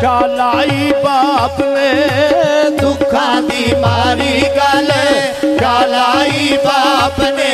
चलाई बाप ने दुखा दी मारी गल चलाई बाप ने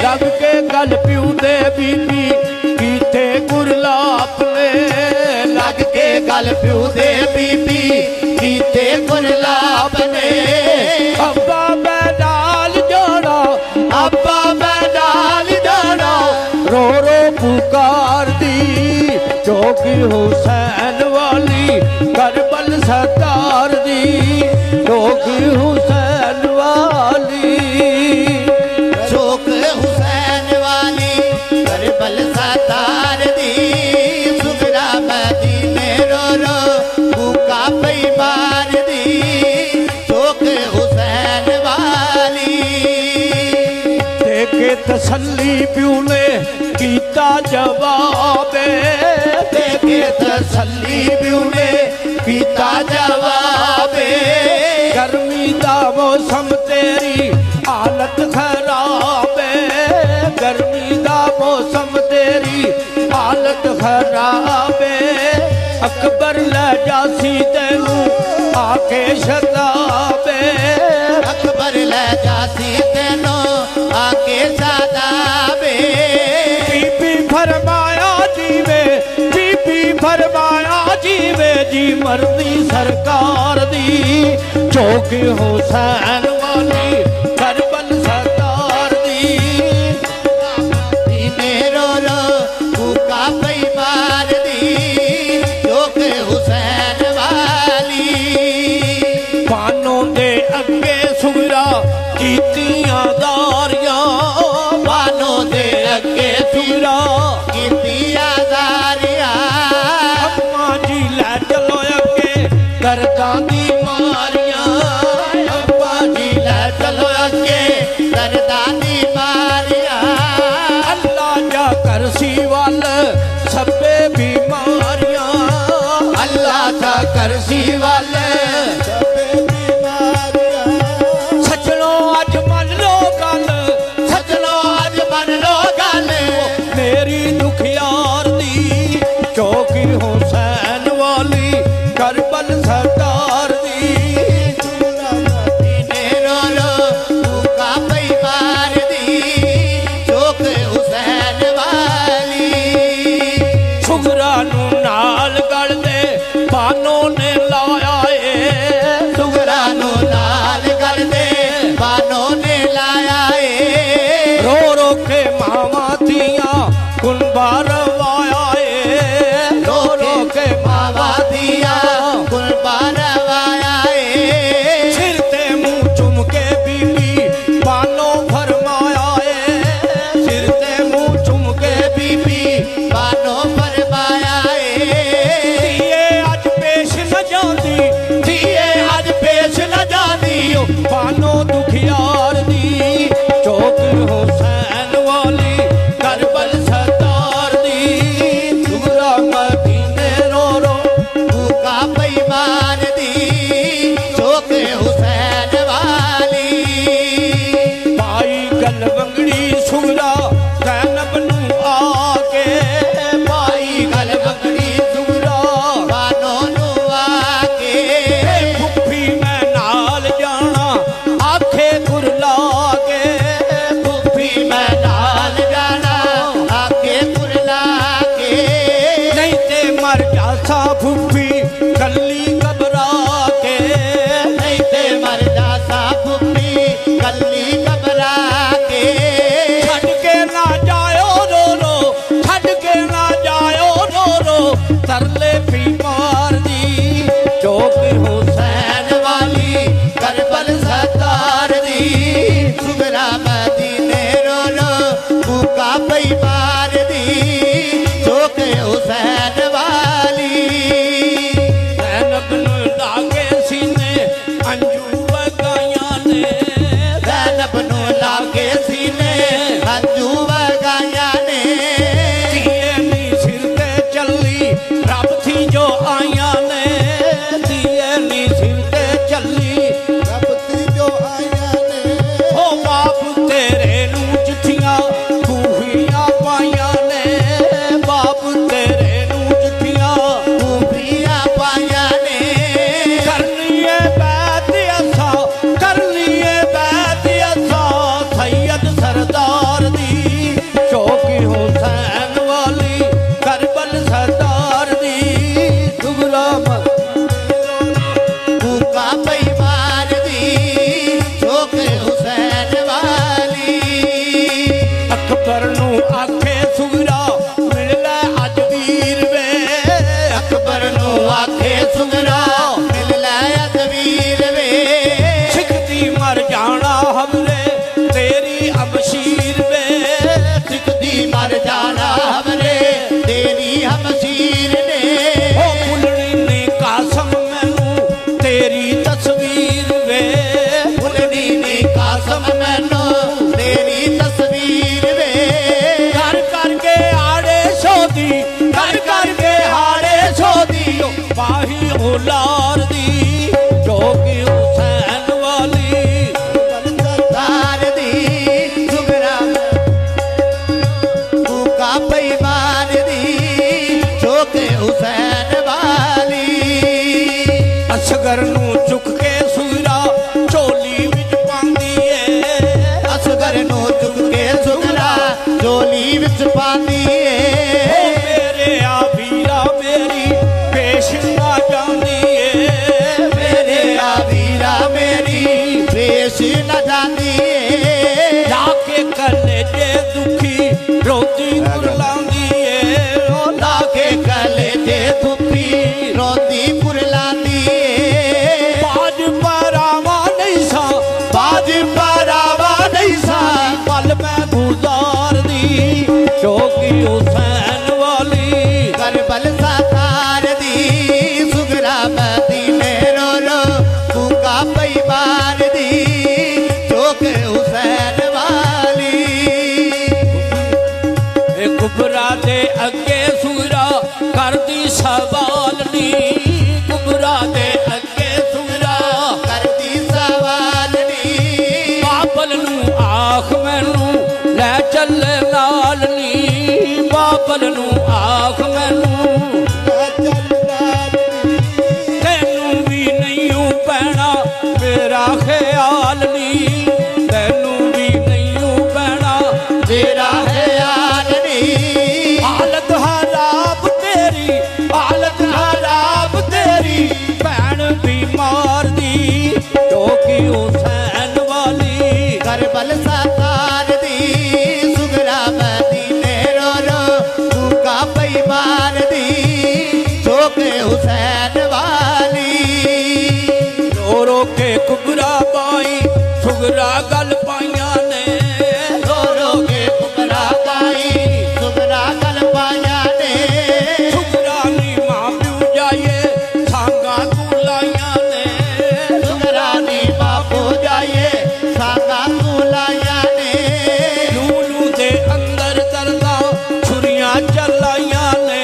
रब के गल प्यू दे बीबी कीते गुरलाप ने लग के गल प्यू दे बीबी कीते गुरलाप ने अब्बा मैं डाल जोड़ा अब्बा मैं डाल जोड़ा रो रो पुकार दी चौकी हुसैन वाली करबल सरदार दी चौकी हुसैन वाली चौक हुसैन वाली करबल सरदार दी सुगरा मदीने रो रो भूखा पई मार दी चौक हुसैन वाली देखे तसल्ली प्यू ने कीता जवाब देखे तसल्ली प्यू ने कीता जवाब गर्मी दा मौसम तेरी हालत खराब गर्मी दा मौसम तेरी हालत खराब अकबर ले जासी तेनू आके शताब अकबर ले जासी तेनू आके शताब बीबी फरमाया जीवे बीबी फरमाया जीवे जी मर्दी सरकार दी चौकी हुसैन वाली करबल सरदार दी दीने रो रो भूखा पई मार दी चौक हुसैन वाली पानों दे अगे सुगरा कीतियां दारियां पानों दे अगे सुगरा कीतियां दारियां अम्मा जी लै चलो अगे दर्दां दी मारियां अब्बा जी लै चलो अगे दर्दां दी मारियां अल्लाह जा करसी वल सभे बीमारियां अल्लाह दा करसी वाल सजनो अज मन लो गल सजनो अज मन लो गल मेरी दुखियार दी चौकी हुसैन वाली करबल सरदार दी दीने रो रो भूखा पई मार दी चौक हुसैन वाली सुगरा नू नाल गल दे बानों ने लाया सुगरा नो लाल कर दे बानों ने लाया ए रो रो के मावा थियां कुनबार वाया रो रो के मावा दिया कुर्बान वाया ए सिर ते मुंह चुम के बीबी बानों फरमाया सिर ते मुंह चुम के बीबी बानों फरमाया ए धीए अज पेश न जांदी धीए अज पेश न जानी बानों दुखियार दी चौक हुसैन वाली करबल सरदार दी सुगरा मदीने रो रो भूखा पई मार दी चौक हुसैन वाली पाई गल वंगड़ी सुगरा ज़ैनब नू आके पाई गल बकड़ी सुगरा बानों नु आके फुफी मैं नाल जाना आखे गुरला के फुफी मैं नाल जाना आके पुरला के नहीं ते मर जासा फुफी कल्ली घबरा के नहीं ते मर जाता फुफी कल्ली घबरा के छड़ के ना जायो रो रो छड़ के ना जायो रो रो तरले पी मार दी चौक हुसैन हुसैन वाली करबल सरदार दी सुगरा मदीने रो रो भूखा पई मार दी चौक हुसैन वाली ज़ैनब ਸੁਗਰਾ ਮਿਲ ਲੈ ਅੱਜ ਵੀਰ ਵੇ ਅਕਬਰ ਨੂੰ ਆਖੇ ਸੁਗਰਾ ਮਿਲ ਲੈ ਅੱਜ ਵੀਰ ਵੇ ਸਿੱਖਦੀ ਮਰ ਜਾਣਾ ਹਮਰੇ ਤੇਰੀ ਅਬਸ਼ੀਰ ਵੇ ਸਿੱਖਦੀ ਮਰ ਜਾਣਾ ਹਮਰੇ ਤੇਰੀ ਹਮਸ਼ੀਰ ਨੇ ਉਹ ਭੁੱਲਣੀ ਨੀ ਕਾਸਮ ਮੈਨੂੰ ਤੇਰੀ ਤਸਵੀਰ ਵੇ ਭੁੱਲਣੀ ਨੀ ਕਾਸਮ ਮੈਨੂੰ ਤੇਰੀ ਤਸਵੀਰ ਵੇ ਕਰ ਕਰਕੇ ਆੜੇ ਸੋਦੀ ਕਰ ਕਰਕੇ ਹਾੜੇ ਸੋਦੀ ਬਾਹੀ ਔਲਾਰ ਦੀ ਜੋ ਕਿ ਹੁਸੈਨ ਵਾਲੀ ਸਰਦਾਰ ਦੀ ਸੁਗਰਾ ਭੂਕਾ ਪਈਵਾਰ ਦੀ ਚੋਕ ਹੁਸੈਨ ਵਾਲੀ ਅਸਗਰ ਨੂੰ ਚੁੱਕ ਕੇ ਸੁਗਰਾ ਝੋਲੀ ਵਿੱਚ ਪਾਉਂਦੀ ਏ ਅਸਗਰ ਨੂੰ ਚੁੱਕ ਕੇ ਸੁਗਰਾ ਝੋਲੀ ਵਿੱਚ ਪਾਉਂਦੀ ਏ ਓ ਮੇਰੇ ਆ ਵੀਰਾ ਮੇਰੀ ਪੇਸ਼ ਨਾ ਜਾਂਦੀ ਏ ਮੇਰੇ ਆ ਵੀਰਾ ਮੇਰੀ ਵੇਸ਼ ਨਾ ਜਾਂਦੀ ਏ ਜਾ ਕੇ ਕੱਲੇ ਜੇ ਦੁਖੀ ਰੋਦੀ ਕੁਰਲਾਉਂਦੀ ਏ ਉਹ ਲਾ ਕੇ ਕਲੇ ਜੇ ਦੁਖੀ ਰੋਂਦੀ ਪੁਰਲਾਂਦੀ ਏ ਬਾਜ ਪਰਾਵਾ ਨਹੀਂ ਸਾ ਬਾਜ ਪਰਾਵਾ ਨਹੀਂ ਸਾ ਪਲ ਮੈਂ ਗੁਜ਼ਾਰਦੀ ਜੋ ਕਿ ਹੁਸੈਨ ਵਾਲੀ ਕਰਬਲ ਸਾਕਾਰ ਦੀ ਸੁਗਰਾ ਮਦੀਨੇ ਰੋ ਰੋ ਭੂਕਾ ਪਈਵਾਰ ਦੀ ਚੋਕ ਹੁਸੈਨ ਵਾਲੀ ਇਹ ਕੁਬਰਾ ਦੇ ਅੱਗੇ ਸੁਗਰਾ ਕਰਦੀ ਸਵਾਲ ਨੀ ਕੁਬਰਾ ਦੇ ਅੱਗੇ ਸੁਗਰਾ ਕਰਦੀ ਸਵਾਲ ਨੀ ਬਾਬਲ ਨੂੰ ਆਖ ਮੈਨੂੰ ਲੈ ਚੱਲੇ ਨਾਲ ਨੀ ਬਾਬਲ ਨੂੰ ਆਖ ਮੈਨੂੰ ਤੈਨੂੰ ਵੀ ਨਹੀਂ ਪੈਣਾ ਮੇਰਾ ਖਿਆਲ ਨੀ ਤੈਨੂੰ ਵੀ ਨਹੀਂ ਪੈਣਾ ਤੇਰਾ ਖਿਆਲ ਨੀ ਹਾਲਤ ਹਰਾਬ ਤੇਰੀ ਹਾਲਤ ਹਰਾਬ ਤੇਰੀ ਭੈਣ ਬਿਮਾਰ ਦੀ ਜੋ ਕਿ ਹੁਸੈਨ ਵਾਲੀ ਕਰਬਲ ਸਾਕਾਰ ਦੀ ਸੁਗਰਾ ਮਦੀਨੇ ਰੋ ਰੋ ਭੂਕਾ ਪਈਵਾਰ ਦੀ ਚੋਕ ਹੁਸੈਨ ਵਾਲੀ ਰੋ ਰੋ ਕੇ ਕੁਬਰਾ ਪਾਈ ਸੁਗਰਾ ਗੱਲ ਪਾਈਆਂ ਨੇ ਰੋ ਰੋ ਕੇ ਪੁਕਰਾ ਗਾਈ ਸੁਗਰਾ ਗਲ ਪਾਇਆ ਨੇ ਸੁਗਰਾ ਨੀ ਮਾਂ ਪਿਓ ਜਾਈਏ ਸਾਂਗਾ ਤੂੰ ਲਾਈਆਂ ਨੇ ਸੁਗਰਾ ਨੀ ਬਾਪੂ ਜਾਈਏ ਸਾਗਾ ਤੂੰ ਲਾਇਆ ਨੇ ਲੂਲੂ ਦੇ ਅੰਦਰ ਦਰਦਾ ਛੁਰੀਆਂ ਚਲਾਈਆਂ ਨੇ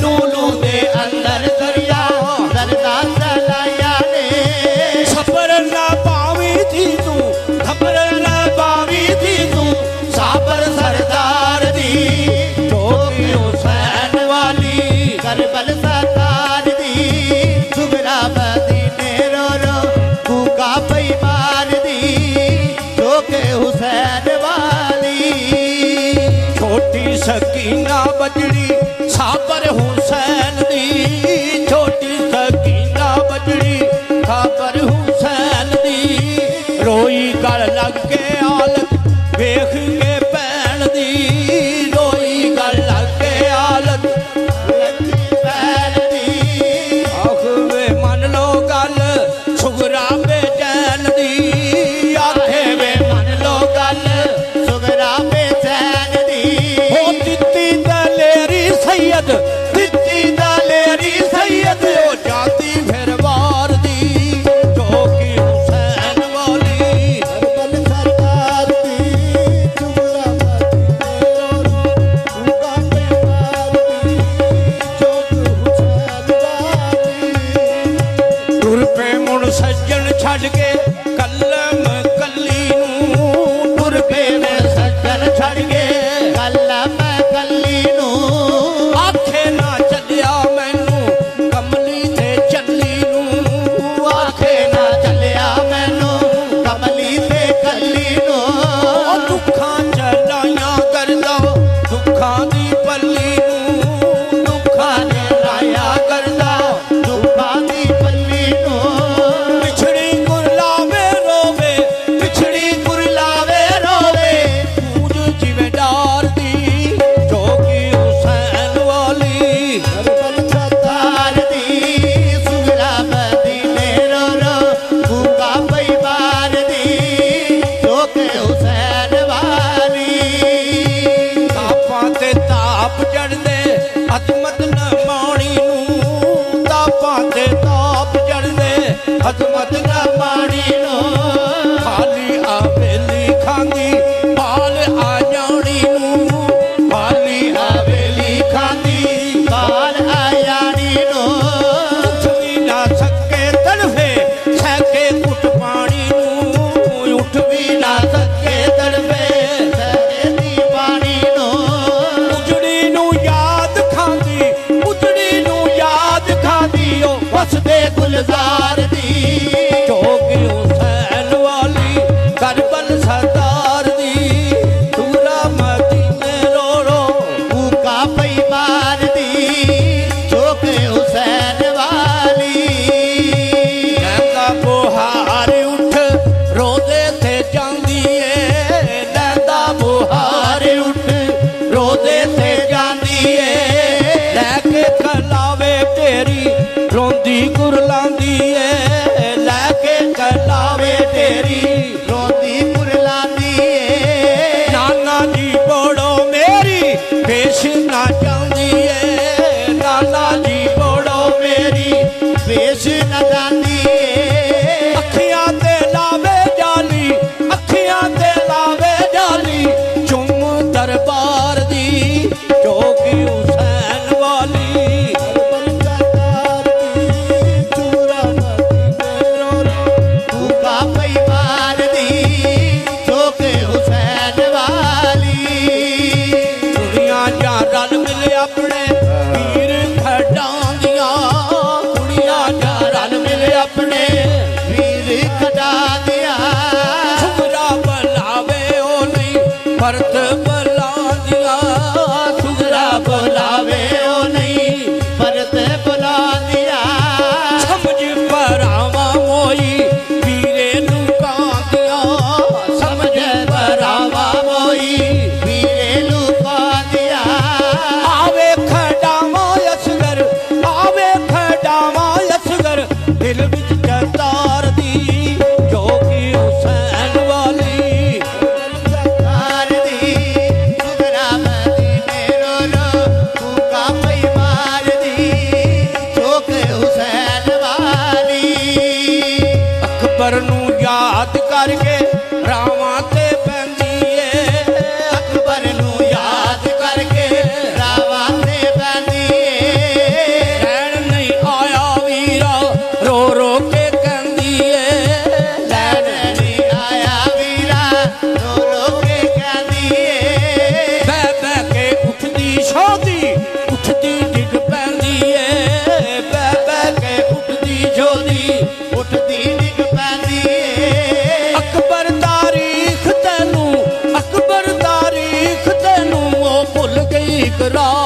ਲੂਲੂ ਦੇ ਅੰਦਰ ਦਰਿਆ ਦਰਦਾ ਚਲਾਇਆ ਨੇ ਸਬਰ ਨਾ ਪਾਵੀ ਥੀ ਤੂੰ ਖਬਰ ਨਾ ਪਾਵੀ ਥੀ ਤੂੰ ਸਾਬਰ ਸਰਦਾਰ ਦੀ ਜੋ ਕਿ ਹੁਸੈਨ ਵਾਲੀ ਕਰਬਲ ਸਰਦਾਰ ਦੀ ਸੁਗਰਾ ਮਦੀਨੇ ਰੋ ਰੋ ਭੂਕਾ ਪਈਵਾਰ ਦੀ ਚੋਕ ਹੁਸੈਨ ਵਾਲੀ ਛੋਟੀ ਸਕੀਨਾ ਬਜੜੀ ਸਾਬਰ ਹੁਸੈਨ ਦੀ ਛੋਟੀ ਸਕੀਨਾ ਬਜੜੀ ਸਾਬਰ ਹੁਸੈਨ ਦੀ ਰੋਈ ਗਲ ਲੱਗ ਕੇ ਹਾਲਤ ਵੇਖ ਕੇ ਭੈਣ ਦੀ ਰੋਈ ਗਲ ਲੱਗ ਕੇ ਹਾਲਤ ਭੈਣ ਦੀ ਆਖ ਵੇ ਮੰਨ ਲੋ ਗੱਲ ਸੁਗਰਾ ਬੇਚੈਨ ਦੀ ਆਖੇ ਵੇ ਮੰਨ ਲੋ ਗੱਲ ਸੁਗਰਾ ਬੇਚੈਨ ਦੀ ਹੋ ਦਿੱਤੀ ਦਲੇਰੀ ਸੈਯਦ ਦਿੱਤੀ ਦਾ ਤਾਪ ਚੜਦੇ ਅਜ਼ਮਤ ਨਾ ਮਾਣੀ ਨੂੰ ਤਾਪਾਂ ਤੇ ਤਾਪ ਚੜਦੇ ਅਜ਼ਮਤ ਨਾ ਮਾਣੀ ਨੂੰ ਖਾਲੀ ਹਵੇਲੀ ਖਾਂਦੀ ਪਾਲ ਆ ਜਾਣੀ ਨੂੰ ਖਾਲੀ ਹਵੇਲੀ ਖਾਂਦੀ ਕਾਲ ਆਇਆਣੀ ਨੂੰ ਉੱਠ ਵੀ ਨਾ ਸਕੇ ਤੜਫੇ ਸਹਿਕੇ ਕੁੱਟ ਪਾਣੀ ਨੂੰ ਉੱਠ ਵੀ ਨਾ ਸਕੇ ਤੜਫੇ ਸਹਿਕੇ ਦੀ ਬਾਣੀ ਨੂੰ ਉਜੜੀ ਨੂੰ ਯਾਦ ਖਾਂਦੀ ਉਜੜੀ ਨੂੰ ਯਾਦ ਖਾਂਦੀ ਉਹ ਵਸਦੇ ਗੁਲਜ਼ਾਰ ਦੀ ਚੌਕ ਹੁਸੈਨ ਵਾਲੀ ਕਰਬਲ ਸਰਦਾਰ ਦੀ ਦੂਰਾ ਮਦੀਨੇ ਰੋ ਰੋ ਭੂਕਾ ਪਈ ਮਾਰਦੀ ਚੋਕ ਹੁਸੈਨ ਵਾਲੀ ਲੈਂਦਾ ਬੁਹਾਰ ਉੱਠ ਰੋਦੇ ਤੇ ਜਾਂਦੀ ਏ ਲੈਂਦਾ ਬੁਹਾਰ ਉੱਠ ਰੋਦੇ ਤੇ ਜਾਂਦੀ ਏ ਲੈ ਕੇ ਕਲਾਵੇ ਤੇਰੀ ਰੋਂਦੀ ਗੁਰਲਾਂਦੀ ਏ ਲੈ ਕੇ ਕਲਾਵੇ ਤੇਰੀ ਰੋਂਦੀ ਕੁਰਲਾਂਦੀ ਏ ਨਾਨਾ ਜੀ ਬੋੜੋ ਮੇਰੀ ਪੇਸ਼ ਨਾ ਜਾਂਦੀ ਏ ਨਾਨਾ ਜੀ ਬੋੜੋ ਮੇਰੀ ਵੇਸ਼ ਨਾ ਜਾਂਦੀ ਏ ਅੱਖੀਆਂ ਤੇ ਲਾਵੇ ਜਾਲੀ ਅੱਖੀਆਂ ਤੇ ਲਾਵੇ ਜਾਲੀ ਚੁੰਮ ਦਰਬਾਰ ਦੀ ਚੌਕੀ ਹੁਸੈਨ ਵਾਲੀ ਭੂਕਾ ਪਈ ਮਾਰਦੀ ਚੋਕ ਹੁਸੈਨ ਵਾਲੀ ਕੁੜੀਆਂ ਜਾਂ ਰਲ ਮਿਲ ਆਪਣੇ ਵੀਰ ਖੱਡਾਂ ਦੀਆਂ ਕੁੜੀਆਂ ਜਾਂ ਰਲ ਮਿਲ ਆਪਣੇ ਵੀਰ ਖਡਾ ਦਿਆ ਸੁਗਰਾ ਬੁਲਾਵੇ ਉਹ ਨਹੀਂ ਭਰਤ ਬੁਲਾਉਂਦੀਆਂ ਸੁਗਰਾ ਬੁਲਾਵੇ ਉਹ ਨਹੀਂ ਭਰਤ ਬੁਲਾਉਂਦਿਆ ਸਮਝ ਪਰਾਵਾਂ ਮੋਈ ਵੀਰੇ ਨੂੰ ਕਾਂਦੀਆਂ ਸਮਝ ਪਰਾਵਾਂ ਮੋਈ ਵੀਰੇ ਲੁਕਾਉਂਦਿਆ ਆਵੇ ਖਡਾਵਾਂ ਅਸਗਰ ਆਵੇ ਖਡਾਵਾਂ ਅਸਗਰ ਦਿਲ ਵਿੱਚ ਜਤਾਰ ਦੀ ਚੌਕੀ ਹੁਸੈਨ ਵਾਲੀ ਮਾਰਦੀ ਸੁਗਰਾ ਮਦੀਨੇ ਰੋ ਰੋ ਭੂਕਾ ਪਈ ਮਾਰਦੀ ਚੋਕ ਹੁਸੈਨ ਵਾਲੀ ਅਕਬਰ ਨੂੰ ਯਾਦ ਕਰਕੇ ਰਾਵਾਂ ਤੇ ਪੈਂਦੀ ਏ ਅਕਬਰ ਨੂੰ ਯਾਦ ਕਰਕੇ ਰਾਵਾਂ ਤੇ ਪੈਂਦੀ ਏ ਲੈਣ ਨਹੀਂ ਆਇਆ ਵੀਰਾ ਰੋ ਰੋ ਕੇ ਕਹਿੰਦੀ ਏ ਲੈਣ ਨਹੀਂ ਆਇਆ ਵੀਰਾ ਰੋ ਰੋ ਕੇ ਕਹਿੰਦੀ ਏ ਬਹਿ ਬਹਿ ਕੇ ਉੱਠਦੀ ਸੌਦੀ ਉੱਠਦੀ ਡਿੱਗ ਪੈਂਦੀ ਏ ਬਹਿ ਬਹਿ ਕੇ ਉੱਠਦੀ ਸੌਦੀ ਉੱਠਦੀ ਡਿੱਗ ਪੈਂਦੀ ਏ ਅਕਬਰ ਤਾਰੀਖ ਤੈਨੂੰ ਉਹ ਭੁੱਲ ਗਈ ਇਕਰਾਰ